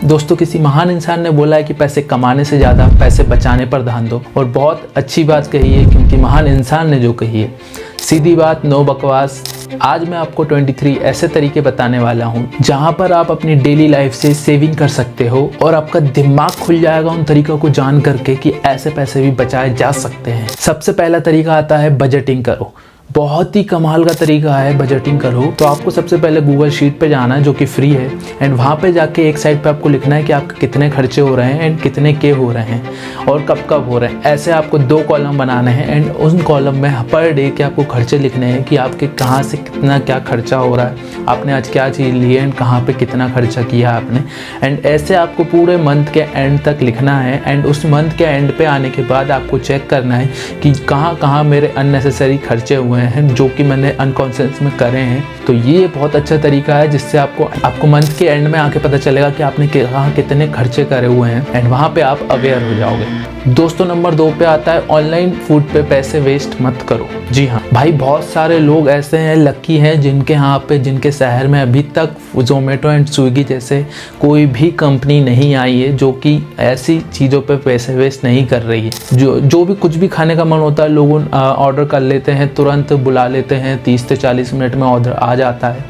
दोस्तों, किसी महान इंसान ने बोला है कि पैसे कमाने से ज़्यादा पैसे बचाने पर ध्यान दो, और बहुत अच्छी बात कही है क्योंकि महान इंसान ने जो कही है, सीधी बात, नो बकवास। आज मैं आपको 23 ऐसे तरीके बताने वाला हूँ जहाँ पर आप अपनी डेली लाइफ से सेविंग कर सकते हो और आपका दिमाग खुल जाएगा उन तरीकों को जान करके कि ऐसे पैसे भी बचाए जा सकते हैं। सबसे पहला तरीका आता है बजटिंग करो। बहुत ही कमाल का तरीका है बजटिंग करो। तो आपको सबसे पहले गूगल शीट पे जाना है जो कि फ्री है, एंड वहाँ पे जाके एक साइड पे आपको लिखना है कि आपके कितने खर्चे हो रहे हैं एंड कितने के हो रहे हैं और कब कब हो रहे हैं। ऐसे आपको 2 कॉलम बनाने हैं एंड उन कॉलम में पर डे के आपको खर्चे लिखने हैं कि आपके कहाँ से कितना क्या खर्चा हो रहा है, आपने आज क्या चीज़ ली है एंड कहाँ पर कितना खर्चा किया आपने। एंड ऐसे आपको पूरे मंथ के एंड तक लिखना है, एंड उस मंथ के एंड पे आने के बाद आपको चेक करना है कि कहाँ कहाँ मेरे अननेसेसरी खर्चे हुए हैं जो कि मैंने अनकॉन्शियस में करे हैं। तो ये बहुत अच्छा तरीका है जिससे आपको मंथ के एंड में आके पता चलेगा कि आपने कहाँ कितने खर्चे करे हुए हैं, एंड वहाँ पे आप अवेयर हो जाओगे। दोस्तों, नंबर 2 पे आता है ऑनलाइन फूड पे पैसे वेस्ट मत करो। जी हाँ भाई, बहुत सारे लोग ऐसे हैं, लकी हैं, जिनके यहाँ पे जिनके शहर में अभी तक जोमेटो एंड स्विगी जैसे कोई भी कंपनी नहीं आई है जो कि ऐसी चीज़ों पे पैसे वेस्ट नहीं कर रही है। जो भी कुछ भी खाने का मन होता है लोग ऑर्डर कर लेते हैं, तुरंत बुला लेते हैं, 30 से 40 मिनट में ऑर्डर आ जाता है।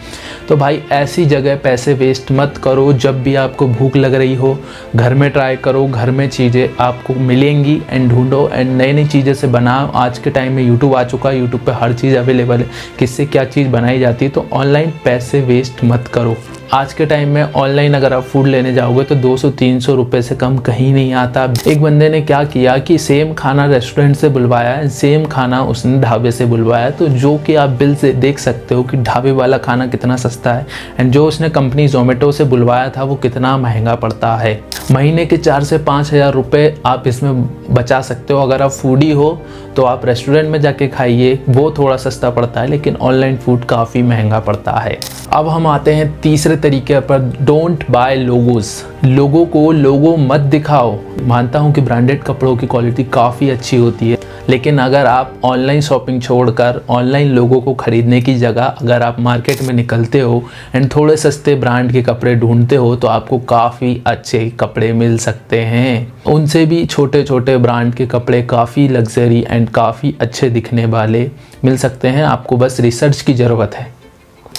तो भाई ऐसी जगह पैसे वेस्ट मत करो। जब भी आपको भूख लग रही हो, घर में ट्राई करो, घर में चीज़ें आपको मिलेंगी एंड ढूंढो एंड नई नई चीज़ें से बनाओ। आज के टाइम में यूट्यूब आ चुका है, यूट्यूब पे हर चीज़ अवेलेबल है, किससे क्या चीज़ बनाई जाती है। तो ऑनलाइन पैसे वेस्ट मत करो। आज के टाइम में ऑनलाइन अगर आप फूड लेने जाओगे तो 200-300 रुपये से कम कहीं नहीं आता। एक बंदे ने क्या किया कि सेम खाना रेस्टोरेंट से बुलवाया है, सेम खाना उसने ढाबे से बुलवाया, तो जो कि आप बिल से देख सकते हो कि ढाबे वाला खाना कितना सस्ता है एंड जो उसने कंपनी जोमेटो से बुलवाया था वो कितना महंगा पड़ता है। महीने के 4 से 5 हज़ार रुपये आप इसमें बचा सकते हो। अगर आप फूडी हो तो आप रेस्टोरेंट में जाके खाइए, वो थोड़ा सस्ता पड़ता है, लेकिन ऑनलाइन फूड काफ़ी महंगा पड़ता है। अब हम आते हैं तीसरे तरीके पर, डोंट बाय लोगोज। लोगों को लोगो मत दिखाओ। मानता हूँ कि ब्रांडेड कपड़ों की क्वालिटी काफ़ी अच्छी होती है, लेकिन अगर आप ऑनलाइन शॉपिंग छोड़कर ऑनलाइन लोगों को ख़रीदने की जगह अगर आप मार्केट में निकलते हो एंड थोड़े सस्ते ब्रांड के कपड़े ढूंढते हो तो आपको काफ़ी अच्छे कपड़े मिल सकते हैं। उनसे भी छोटे छोटे ब्रांड के कपड़े काफ़ी लग्जरी एंड काफ़ी अच्छे दिखने वाले मिल सकते हैं। आपको बस रिसर्च की ज़रूरत है।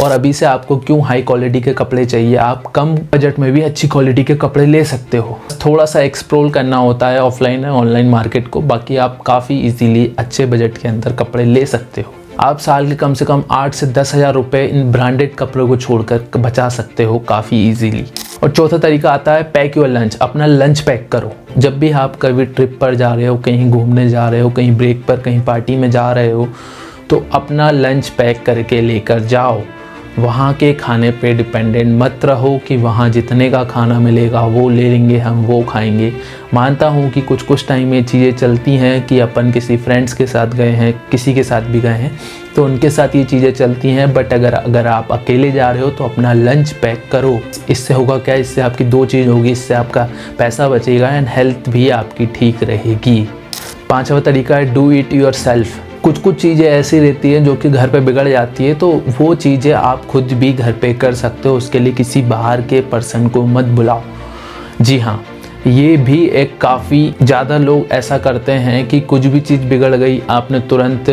और अभी से आपको क्यों हाई क्वालिटी के कपड़े चाहिए, आप कम बजट में भी अच्छी क्वालिटी के कपड़े ले सकते हो। थोड़ा सा एक्सप्लोर करना होता है ऑफलाइन और ऑनलाइन मार्केट को, बाकी आप काफ़ी इजीली अच्छे बजट के अंदर कपड़े ले सकते हो। आप साल के कम से कम 8 से 10 हज़ार रुपये इन ब्रांडेड कपड़ों को छोड़कर बचा सकते हो काफ़ी इजीली। और चौथा तरीका आता है पैक योर लंच। अपना लंच पैक करो। जब भी आप कभी ट्रिप पर जा रहे हो, कहीं घूमने जा रहे हो, कहीं ब्रेक पर, कहीं पार्टी में जा रहे हो, तो अपना लंच पैक करके लेकर जाओ। वहाँ के खाने पे डिपेंडेंट मत रहो कि वहाँ जितने का खाना मिलेगा वो ले लेंगे, हम वो खाएंगे। मानता हूँ कि कुछ टाइम ये चीज़ें चलती हैं कि अपन किसी फ्रेंड्स के साथ गए हैं, किसी के साथ भी गए हैं, तो उनके साथ ये चीज़ें चलती हैं। बट अगर आप अकेले जा रहे हो तो अपना लंच पैक करो। इससे होगा क्या, इससे आपकी 2 चीज़ होगी, इससे आपका पैसा बचेगा एंड हेल्थ भी आपकी ठीक रहेगी। 5वां तरीका है डू इट योर सेल्फ। कुछ चीज़ें ऐसी रहती हैं जो कि घर पे बिगड़ जाती है, तो वो चीज़ें आप खुद भी घर पे कर सकते हो। उसके लिए किसी बाहर के पर्सन को मत बुलाओ। जी हाँ, ये भी एक काफ़ी ज़्यादा लोग ऐसा करते हैं कि कुछ भी चीज़ बिगड़ गई, आपने तुरंत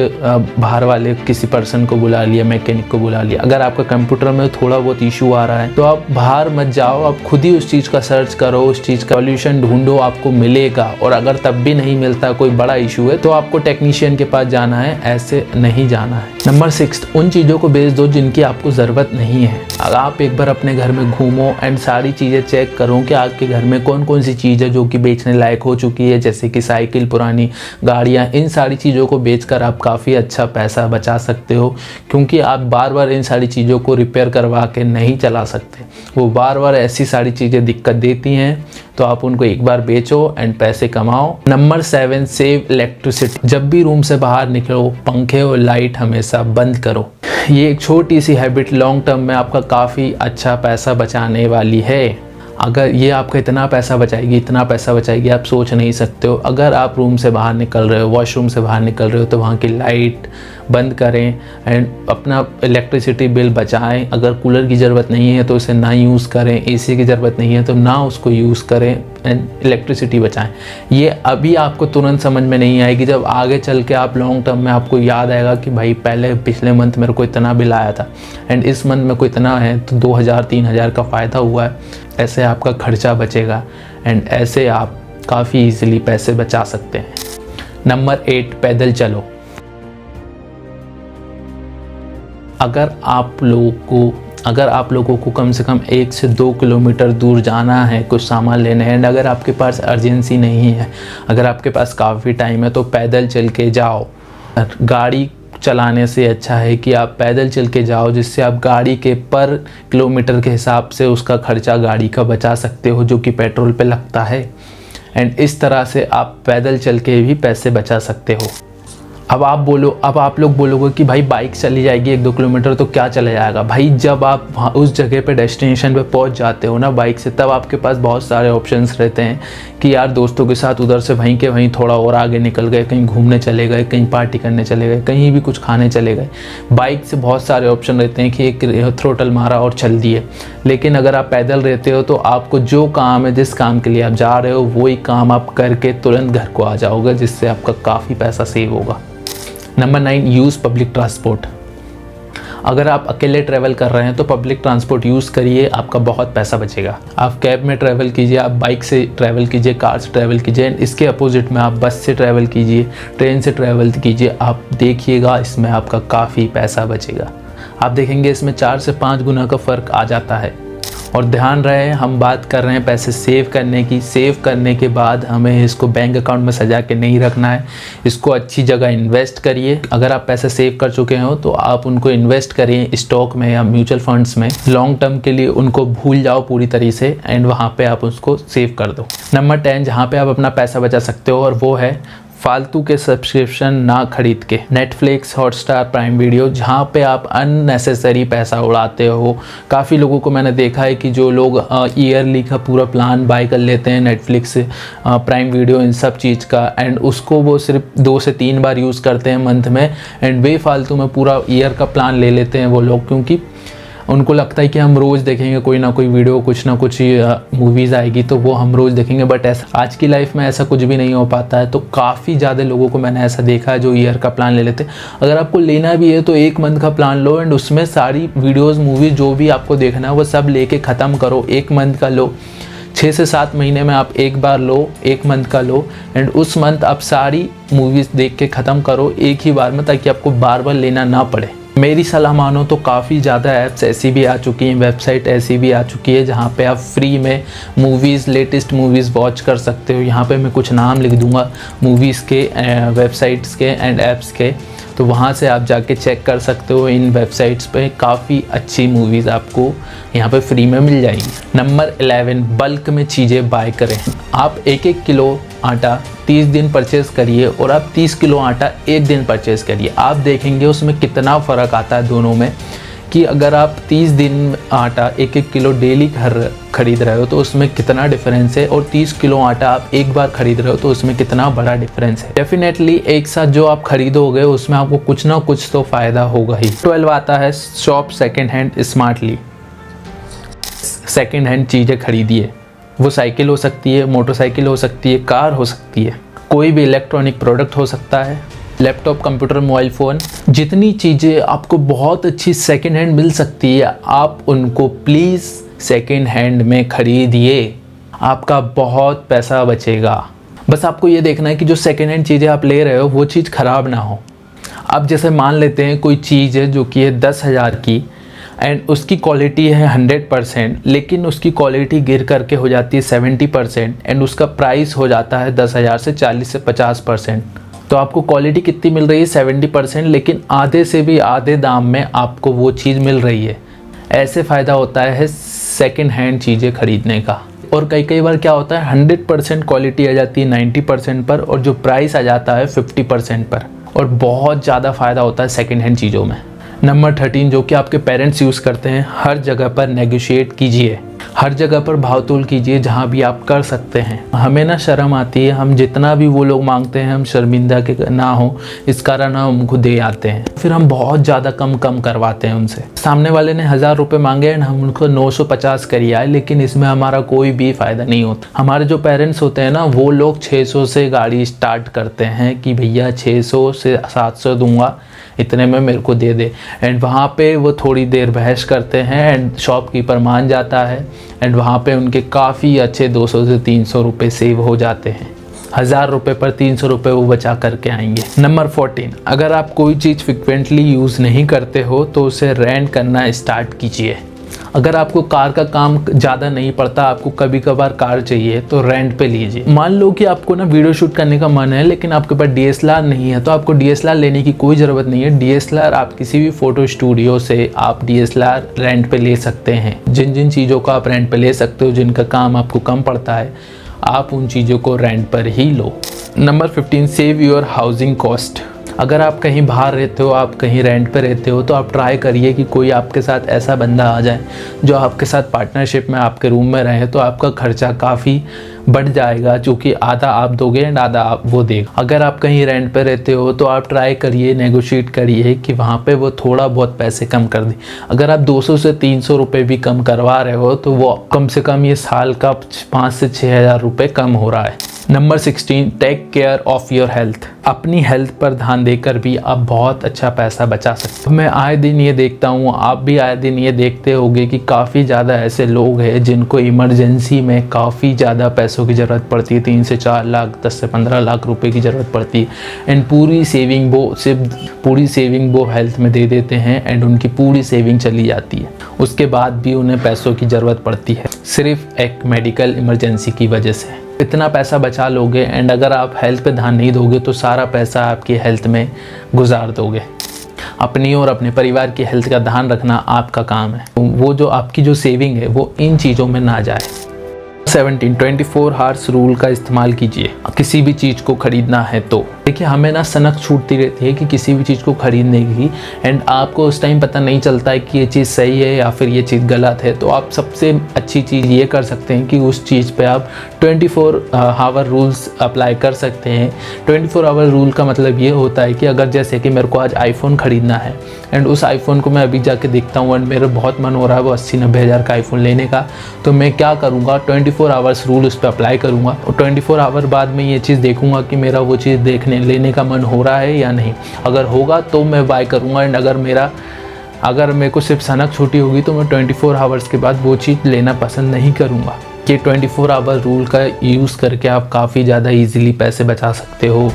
बाहर वाले किसी पर्सन को बुला लिया, मैकेनिक को बुला लिया। अगर आपका कंप्यूटर में थोड़ा बहुत इशू आ रहा है तो आप बाहर मत जाओ, आप खुद ही उस चीज़ का सर्च करो, उस चीज़ का सॉल्यूशन ढूंढो, आपको मिलेगा। और अगर तब भी नहीं मिलता, कोई बड़ा इशू है, तो आपको टेक्नीशियन के पास जाना है, ऐसे नहीं जाना है। नंबर 6, उन चीज़ों को बेच दो जिनकी आपको ज़रूरत नहीं है। अगर आप एक बार अपने घर में घूमो एंड सारी चीज़ें चेक करो कि आपके घर में कौन कौन सी चीज़ है जो कि बेचने लायक हो चुकी है, जैसे कि साइकिल, पुरानी गाड़ियाँ, इन सारी चीज़ों को बेचकर आप काफ़ी अच्छा पैसा बचा सकते हो। क्योंकि आप बार बार इन सारी चीज़ों को रिपेयर करवा के नहीं चला सकते, वो बार बार ऐसी सारी चीज़ें दिक्कत देती हैं। तो आप उनको एक बार बेचो एंड पैसे कमाओ। Number 7, save electricity. जब भी रूम से बाहर निकलो, पंखे और लाइट हमेशा बंद करो। ये एक छोटी सी हैबिट लॉन्ग टर्म में आपका काफ़ी अच्छा पैसा बचाने वाली है। अगर ये आपका इतना पैसा बचाएगी आप सोच नहीं सकते हो। अगर आप रूम से बाहर निकल रहे हो, वॉशरूम से बाहर निकल रहे हो, तो वहाँ की लाइट बंद करें एंड अपना इलेक्ट्रिसिटी बिल बचाएं। अगर कूलर की ज़रूरत नहीं है तो उसे ना यूज़ करें, एसी की ज़रूरत नहीं है तो ना उसको यूज़ करें एंड इलेक्ट्रिसिटी बचाएं। ये अभी आपको तुरंत समझ में नहीं आएगी, जब आगे चल के आप लॉन्ग टर्म में आपको याद आएगा कि भाई पहले पिछले मंथ मेरे को इतना बिल आया था एंड इस मंथ में को इतना है, तो 2000-3000 का फ़ायदा हुआ है। ऐसे आपका खर्चा बचेगा एंड ऐसे आप काफ़ी इजीली पैसे बचा सकते हैं। नंबर 8, पैदल चलो। अगर आप लोगों को कम से कम 1 से 2 किलोमीटर दूर जाना है कुछ सामान लेने हैं, अगर आपके पास अर्जेंसी नहीं है, अगर आपके पास काफ़ी टाइम है, तो पैदल चल के जाओ। गाड़ी चलाने से अच्छा है कि आप पैदल चल के जाओ, जिससे आप गाड़ी के पर किलोमीटर के हिसाब से उसका खर्चा गाड़ी का बचा सकते हो जो कि पेट्रोल पे लगता है एंड इस तरह से आप पैदल चल के भी पैसे बचा सकते हो। अब आप लोग बोलोगे कि भाई बाइक चली जाएगी 1-2 किलोमीटर तो क्या चला जाएगा। भाई जब आप उस जगह पे डेस्टिनेशन पे पहुंच जाते हो ना बाइक से, तब आपके पास बहुत सारे ऑप्शंस रहते हैं कि यार दोस्तों के साथ उधर से वहीं के वहीं थोड़ा और आगे निकल गए, कहीं घूमने चले गए, कहीं पार्टी करने चले गए, कहीं भी कुछ खाने चले गए। बाइक से बहुत सारे ऑप्शन रहते हैं कि एक थ्रोटल मारा और चल दिए। लेकिन अगर आप पैदल रहते हो तो आपको जो काम है, जिस काम के लिए आप जा रहे हो, वही काम आप करके तुरंत घर को आ जाओगे, जिससे आपका काफ़ी पैसा सेव होगा। Number 9, use public transport. अगर आप अकेले ट्रैवल कर रहे हैं तो पब्लिक ट्रांसपोर्ट यूज़ करिए, आपका बहुत पैसा बचेगा। आप कैब में ट्रैवल कीजिए, आप बाइक से ट्रैवल कीजिए, कार से ट्रैवल कीजिए, इसके अपोजिट में आप बस से ट्रैवल कीजिए, ट्रेन से ट्रैवल कीजिए। आप देखिएगा इसमें आपका काफ़ी पैसा बचेगा। आप देखेंगे इसमें 4 से 5 गुना का फ़र्क आ जाता है। और ध्यान रहे हम बात कर रहे हैं पैसे सेव करने की। सेव करने के बाद हमें इसको बैंक अकाउंट में सजा के नहीं रखना है, इसको अच्छी जगह इन्वेस्ट करिए। अगर आप पैसे सेव कर चुके हो तो आप उनको इन्वेस्ट करिए स्टॉक में या म्यूचुअल फंड्स में। लॉन्ग टर्म के लिए उनको भूल जाओ पूरी तरीके से एंड वहाँ पे आप उसको सेव कर दो। नंबर 10, जहाँ पे आप अपना पैसा बचा सकते हो, और वो है फालतू के सब्सक्रिप्शन ना खरीद के। नेटफ्लिक्स, हॉटस्टार, प्राइम वीडियो, जहाँ पे आप अननेसेसरी पैसा उड़ाते हो। काफ़ी लोगों को मैंने देखा है कि जो लोग ईयरली का पूरा प्लान बाय कर लेते हैं, नेटफ्लिक्स, प्राइम वीडियो, इन सब चीज़ का, एंड उसको वो सिर्फ 2 से 3 बार यूज़ करते हैं मंथ में एंड बेफालतू में पूरा ईयर का प्लान ले लेते हैं वो लोग, क्योंकि उनको लगता है कि हम रोज़ देखेंगे कोई ना कोई वीडियो, कुछ ना कुछ मूवीज़ आएगी तो वो हम रोज़ देखेंगे। बट ऐसा आज की लाइफ में ऐसा कुछ भी नहीं हो पाता है। तो काफ़ी ज़्यादा लोगों को मैंने ऐसा देखा है जो ईयर का प्लान ले लेते हैं। अगर आपको लेना भी है तो 1 मंथ का प्लान लो एंड उसमें सारी वीडियोज़, मूवीज़ जो भी आपको देखना है वो सब लेके ख़त्म करो। 1 मंथ का लो, 6 से 7 महीने में आप एक बार लो, 1 मंथ का लो एंड उस मंथ आप सारी मूवीज़ देख के ख़त्म करो एक ही बार में, ताकि आपको बार बार लेना ना पड़े। मेरी सलाह मानो तो काफ़ी ज़्यादा ऐप्स ऐसी भी आ चुकी हैं, वेबसाइट ऐसी भी आ चुकी है जहाँ पे आप फ्री में मूवीज़, लेटेस्ट मूवीज़ वॉच कर सकते हो। यहाँ पे मैं कुछ नाम लिख दूँगा मूवीज़ के, वेबसाइट्स के एंड ऐप्स के, तो वहाँ से आप जाके चेक कर सकते हो। इन वेबसाइट्स पे काफ़ी अच्छी मूवीज़ आपको यहाँ पे फ्री में मिल जाएंगी। नंबर 11, बल्क में चीज़ें बाय करें। आप 1-1 किलो आटा 30 दिन परचेज़ करिए और आप 30 किलो आटा 1 दिन परचेज़ करिए। आप देखेंगे उसमें कितना फ़र्क आता है दोनों में, कि अगर आप 30 दिन आटा 1-1 किलो डेली खरीद रहे हो तो उसमें कितना डिफरेंस है, और 30 किलो आटा आप एक बार खरीद रहे हो तो उसमें कितना बड़ा डिफरेंस है। डेफिनेटली एक साथ जो आप खरीदोगे उसमें आपको कुछ ना कुछ तो फ़ायदा होगा ही। 12 आता है, shop second hand smartly. Second hand चीज़ें खरीदिए। वो साइकिल हो सकती है, मोटरसाइकिल हो सकती है, कार हो सकती है, कोई भी इलेक्ट्रॉनिक प्रोडक्ट हो सकता है, लैपटॉप, कंप्यूटर, मोबाइल फ़ोन। जितनी चीज़ें आपको बहुत अच्छी सेकेंड हैंड मिल सकती है, आप उनको प्लीज़ सेकेंड हैंड में खरीदिए, आपका बहुत पैसा बचेगा। बस आपको ये देखना है कि जो सेकेंड हैंड चीज़ें आप ले रहे हो वो चीज़ ख़राब ना हो। अब जैसे मान लेते हैं कोई चीज़ है जो कि है 10,000 की एंड उसकी क्वालिटी है 100%, लेकिन उसकी क्वालिटी गिर करके हो जाती है 70% एंड उसका प्राइस हो जाता है 10,000 से 40 से 50%। तो आपको क्वालिटी कितनी मिल रही है? 70%, लेकिन आधे से भी आधे दाम में आपको वो चीज़ मिल रही है। ऐसे फ़ायदा होता है सेकेंड हैंड चीज़ें खरीदने का। और कई बार क्या होता है 100% क्वालिटी आ जाती है 90% पर, और जो प्राइस आ जाता है 50% पर, और बहुत ज़्यादा फ़ायदा होता है सेकेंड हैंड चीज़ों में। नंबर 13, जो कि आपके पेरेंट्स यूज़ करते हैं, हर जगह पर नेगोशिएट कीजिए। हर जगह पर भाव-तोल कीजिए जहाँ भी आप कर सकते हैं। हमें ना शर्म आती है, हम जितना भी वो लोग मांगते हैं हम शर्मिंदा के ना हो इस कारण हम उनको दे आते हैं, फिर हम बहुत ज़्यादा कम करवाते हैं उनसे। सामने वाले ने 1000 रुपये मांगे एंड हम उनको 950 करिए आए, लेकिन इसमें हमारा कोई भी फ़ायदा नहीं होता। हमारे जो पेरेंट्स होते हैं ना वो लोग 600 से गाड़ी स्टार्ट करते हैं कि भैया 600 से 700 दूंगा, इतने में मेरे को दे दे। एंड वहाँ पे वो थोड़ी देर बहस करते हैं एंड शॉपकीपर मान जाता है एंड वहाँ पे उनके काफ़ी अच्छे 200 से 300 रुपये सेव हो जाते हैं। 1000 रुपये पर 300 रुपये वो बचा करके आएंगे। नंबर 14, अगर आप कोई चीज़ फ्रिक्वेंटली यूज़ नहीं करते हो तो उसे रेंट करना स्टार्ट कीजिए। अगर आपको कार का काम ज़्यादा नहीं पड़ता, आपको कभी कभार कार चाहिए तो रेंट पे लीजिए। मान लो कि आपको ना वीडियो शूट करने का मन है लेकिन आपके पास DSLR नहीं है, तो आपको DSLR लेने की कोई ज़रूरत नहीं है। DSLR आप किसी भी फ़ोटो स्टूडियो से आप DSLR रेंट पे ले सकते हैं। जिन जिन चीज़ों को आप रेंट पे ले सकते हो, जिनका काम आपको कम पड़ता है, आप उन चीज़ों को रेंट पर ही लो। Number 15, save your housing cost. अगर आप कहीं बाहर रहते हो, आप कहीं रेंट पे रहते हो, तो आप ट्राई करिए कि कोई आपके साथ ऐसा बंदा आ जाए जो आपके साथ पार्टनरशिप में आपके रूम में रहे, तो आपका खर्चा काफ़ी बढ़ जाएगा, क्योंकि आधा आप दोगे एंड आधा आप वो देगा। अगर आप कहीं रेंट पे रहते हो तो आप ट्राई करिए, नेगोशिएट करिए कि वहाँ पे वो थोड़ा बहुत पैसे कम कर दे। अगर आप 200 से 300 रुपये भी कम करवा रहे हो तो वो कम से कम ये साल का 5 से 6000 रुपये कम हो रहा है। Number 16, take care of your health. अपनी हेल्थ पर ध्यान देकर भी आप बहुत अच्छा पैसा बचा सकते हो। मैं आए दिन ये देखता हूँ, आप भी आए दिन ये देखते होंगे कि काफ़ी ज़्यादा ऐसे लोग हैं जिनको इमरजेंसी में काफ़ी ज़्यादा पैसों की ज़रूरत पड़ती है। 3 से 4 लाख, 10 से 15 लाख रुपए की ज़रूरत पड़ती है एंड पूरी सेविंग वो हेल्थ में दे देते हैं एंड उनकी पूरी सेविंग चली जाती है। उसके बाद भी उन्हें पैसों की ज़रूरत पड़ती है सिर्फ एक मेडिकल इमरजेंसी की वजह से। इतना पैसा बचा लोगे एंड अगर आप हेल्थ पे ध्यान नहीं दोगे तो सारा पैसा आपकी हेल्थ में गुजार दोगे। अपनी और अपने परिवार की हेल्थ का ध्यान रखना आपका काम है। वो जो आपकी जो सेविंग है वो इन चीज़ों में ना जाए। 17, 24 आवर्स रूल का इस्तेमाल कीजिए किसी भी चीज़ को खरीदना है तो। देखिए, हमें ना सनक छूटती रहती है कि किसी भी चीज़ को खरीदने की एंड आपको उस टाइम पता नहीं चलता है कि ये चीज़ सही है या फिर ये चीज़ गलत है। तो आप सबसे अच्छी चीज़ ये कर सकते हैं कि उस चीज़ पे आप 24 आवर रूल्स अप्लाई कर सकते हैं। 24 आवर रूल का मतलब ये होता है कि अगर जैसे कि मेरे को आज आईफोन ख़रीदना है एंड उस आईफोन को मैं अभी जाके देखता हूँ एंड मेरा बहुत मन हो रहा है वो 80-90 हज़ार का आईफोन लेने का, तो मैं क्या करूँगा, 24 आवर्स रूल उस पर अप्लाई करूँगा और 24 आवर बाद में ये चीज़ देखूँगा कि मेरा वो चीज़ लेने का मन हो रहा है या नहीं। अगर होगा तो मैं बाय करूँगा एंड अगर मेरे को सिर्फ सनक छूटी होगी तो मैं 24 आवर्स के बाद वो चीज़ लेना पसंद नहीं करूँगा। कि 24 आवर रूल का यूज़ करके आप काफ़ी ज़्यादा इजीली पैसे बचा सकते हो।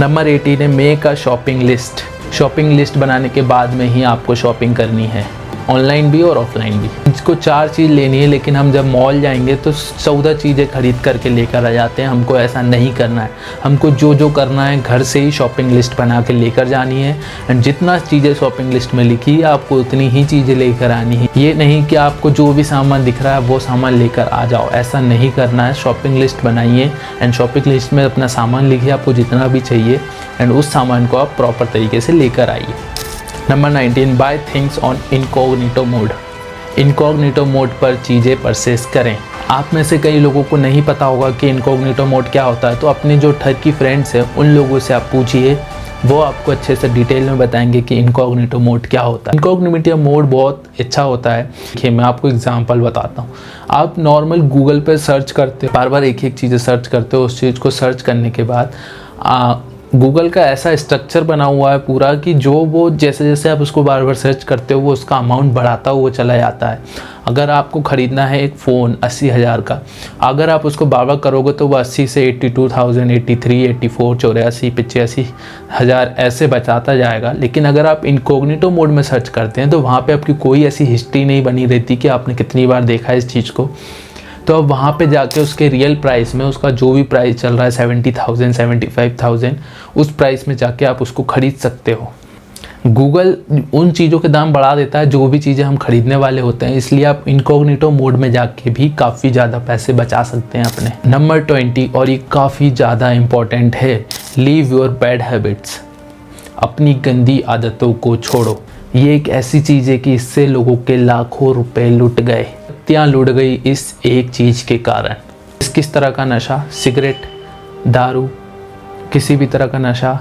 नंबर 18 है make a shopping list. Shopping list बनाने के बाद में ही आपको शॉपिंग करनी है, ऑनलाइन भी और ऑफलाइन भी। इसको 4 चीज़ लेनी है लेकिन हम जब मॉल जाएंगे तो 14 चीज़ें खरीद करके लेकर आ जाते हैं। हमको ऐसा नहीं करना है। हमको जो करना है घर से ही शॉपिंग लिस्ट बना के लेकर जानी है एंड जितना चीज़ें शॉपिंग लिस्ट में लिखी है आपको उतनी ही चीज़ें लेकर आनी है। ये नहीं कि आपको जो भी सामान दिख रहा है वो सामान लेकर आ जाओ, ऐसा नहीं करना है। शॉपिंग लिस्ट बनाइए एंड शॉपिंग लिस्ट में अपना सामान लिखिए, आपको जितना भी चाहिए एंड उस सामान को आप प्रॉपर तरीके से लेकर आइए। Number 19, buy things on incognito mode. Incognito mode पर चीज़ें परचेस करें। आप में से कई लोगों को नहीं पता होगा कि इनकॉग्निटो मोड क्या होता है, तो अपने जो ठगी फ्रेंड्स हैं उन लोगों से आप पूछिए, वो आपको अच्छे से डिटेल में बताएंगे कि इनकॉग्निटो मोड क्या होता है। इनकॉग्निटो मोड बहुत अच्छा होता है। देखिए, मैं आपको एग्जांपल बताता हूँ। आप नॉर्मल गूगल पे सर्च करते हो, बार बार एक चीज़ें सर्च करते हो, उस चीज़ को सर्च करने के बाद गूगल का ऐसा स्ट्रक्चर बना हुआ है पूरा कि वो जैसे जैसे आप उसको बार बार सर्च करते हो वो उसका अमाउंट बढ़ाता हुआ चला जाता है। अगर आपको ख़रीदना है एक फ़ोन 80,000 का, अगर आप उसको बार बार करोगे तो वो 80 से 82,000, 83, 84, 84, 85 हज़ार ऐसे बचाता जाएगा। लेकिन अगर आप इनकॉग्निटो मोड में सर्च करते हैं तो वहाँ पे आपकी कोई ऐसी हिस्ट्री नहीं बनी रहती कि आपने कितनी बार देखा है इस चीज़ को। तो अब वहाँ पे जाके उसके रियल प्राइस में, उसका जो भी प्राइस चल रहा है 70,000, 75,000, उस प्राइस में जाके आप उसको ख़रीद सकते हो। गूगल उन चीज़ों के दाम बढ़ा देता है जो भी चीज़ें हम खरीदने वाले होते हैं, इसलिए आप इनकॉग्निटो मोड में जाके भी काफ़ी ज़्यादा पैसे बचा सकते हैं अपने। नंबर 20, और ये काफ़ी ज़्यादा इम्पॉर्टेंट है, लीव योर बैड हैबिट्स। अपनी गंदी आदतों को छोड़ो। ये एक ऐसी चीज़ है कि इससे लोगों के लाखों रुपए लुट गए। धरतियाँ लुढ़ गई इस एक चीज़ के कारण। किस तरह का नशा? सिगरेट, दारू, किसी भी तरह का नशा,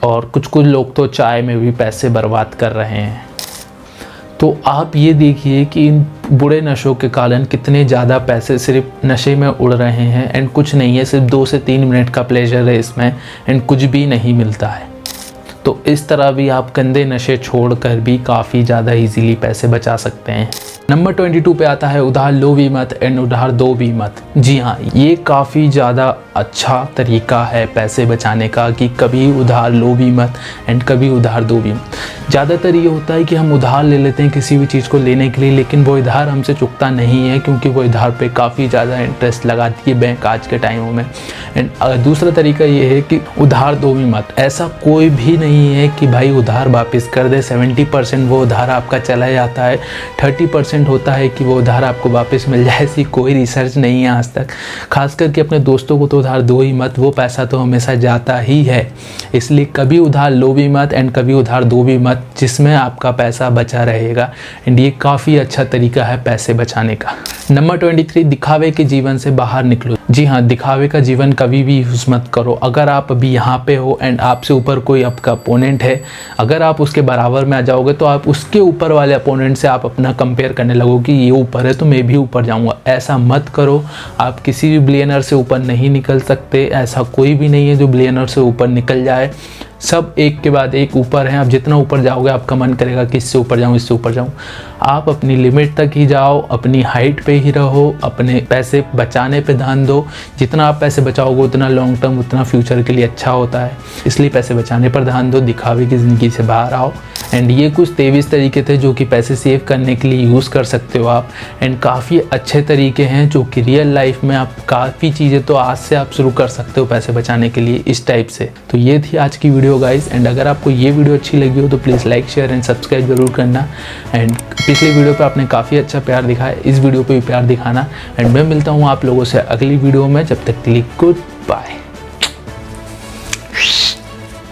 और कुछ लोग तो चाय में भी पैसे बर्बाद कर रहे हैं। तो आप ये देखिए कि इन बुरे नशों के कारण कितने ज़्यादा पैसे सिर्फ नशे में उड़ रहे हैं। एंड कुछ नहीं है, सिर्फ 2 से 3 मिनट का प्लेजर है इसमें, एंड कुछ भी नहीं मिलता है। तो इस तरह भी आप गंदे नशे छोड़कर भी काफ़ी ज़्यादा इजीली पैसे बचा सकते हैं। नंबर 22 पे आता है उधार लो भी मत एंड उधार दो भी मत। जी हाँ, ये काफ़ी ज़्यादा अच्छा तरीका है पैसे बचाने का कि कभी उधार लो भी मत एंड कभी उधार दो भी मत। ज़्यादातर ये होता है कि हम उधार ले लेते हैं किसी भी चीज़ को लेने के लिए, लेकिन वो उधार हमसे चुकता नहीं है, क्योंकि वो उधार पे काफ़ी ज़्यादा इंटरेस्ट लगाती है बैंक आज के टाइमों में। एंड दूसरा तरीका ये है कि उधार दो भी मत। ऐसा कोई भी नहीं है कि भाई उधार वापस कर दे। 70% वो उधार आपका चला जाता है, 30% होता है कि वो उधार आपको वापस मिल जाए। ऐसी कोई रिसर्च नहीं है आज तक। खास करके अपने दोस्तों को तो उधार दो ही मत, वो पैसा तो हमेशा जाता ही है। इसलिए कभी उधार लो भी मत एंड कभी उधार दो भी मत, जिसमें आपका पैसा बचा रहेगा। एंड ये काफ़ी अच्छा तरीका है पैसे बचाने का। नंबर 23, दिखावे के जीवन से बाहर निकलो। जी हाँ, दिखावे का जीवन कभी भी यूज़ मत करो। अगर आप अभी यहाँ पे हो एंड आपसे ऊपर कोई आपका अपोनेंट है, अगर आप उसके बराबर में आ जाओगे तो आप उसके ऊपर वाले अपोनेंट से आप अपना कंपेयर करने लगो कि ये ऊपर है तो मैं भी ऊपर जाऊँगा। ऐसा मत करो। आप किसी भी बिलियनर से ऊपर नहीं निकल सकते। ऐसा कोई भी नहीं है जो बिलियनर से ऊपर निकल जाए। सब एक के बाद एक ऊपर हैं। आप जितना ऊपर जाओगे आपका मन करेगा कि इससे ऊपर जाऊँ, इससे ऊपर जाऊँ। आप अपनी लिमिट तक ही जाओ, अपनी हाइट पे ही रहो, अपने पैसे बचाने पे ध्यान दो। जितना आप पैसे बचाओगे उतना लॉन्ग टर्म, उतना फ्यूचर के लिए अच्छा होता है। इसलिए पैसे बचाने पर ध्यान दो, दिखावे की ज़िंदगी से बाहर आओ। एंड ये कुछ 23 तरीके थे जो कि पैसे सेव करने के लिए यूज़ कर सकते हो आप। एंड काफ़ी अच्छे तरीके हैं जो कि रियल लाइफ में आप काफ़ी चीज़ें तो आज से आप शुरू कर सकते हो पैसे बचाने के लिए इस टाइप से। तो ये थी आज की वीडियो गाइस। एंड अगर आपको ये वीडियो अच्छी लगी हो तो please like, share and subscribe जरूर करना। एंड पिछली वीडियो पे आपने काफ़ी अच्छा प्यार दिखाया, इस वीडियो पे भी प्यार दिखाना। एंड मैं मिलता हूँ आप लोगों से अगली वीडियो में। जब तक के लिए गुड